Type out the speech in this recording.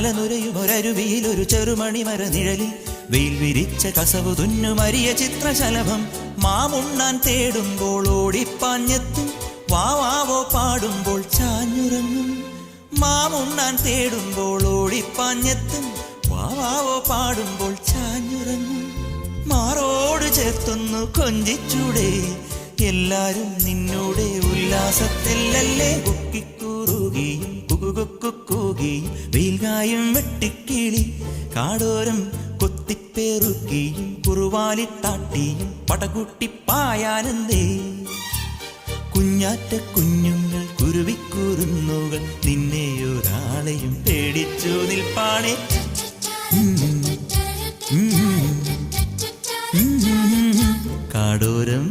അലനുരയുമൊരരുവിയിൽ ഒരു ചെറുമണി മര നിഴലിൽ വെയിൽ വിരിച്ച കസവു തുന്നുമരിയ ചിത്രശലഭം മാമുണ്ണാൻ തേടുമ്പോൾ ഓടിപ്പാഞ്ഞെത്തും വാവാവോ പാടുമ്പോൾ ചാഞ്ഞുറങ്ങും മാമുണ്ണാൻ തേടുമ്പോൾ ഓടിപ്പാഞ്ഞെത്തും വാവാവോ പാടുമ്പോൾ ചാഞ്ഞുറങ്ങും മാറോട് ചേർത്തൊന്നു കൊഞ്ചിച്ചൂടെ എല്ലാരും നിന്നോടെ ഉല്ലാസത്തിലല്ലേ കുക്കിക്കൂറുകയും കുകുകുക്കുകൂകയും വെയിൽകായും വെട്ടിക്കിളി കാടോരം കൊത്തിപ്പേറുകയും കുറുവാലിട്ടാട്ടിയും പടകുട്ടിപ്പായാനന്ദേ കുഞ്ഞാറ്റ കുഞ്ഞുങ്ങൾ കുരുവിക്കൂറുന്നുകൾ നിന്നെ ഒരാളെയും പേടിച്ചു നിൽപ്പാണേ കാടോരം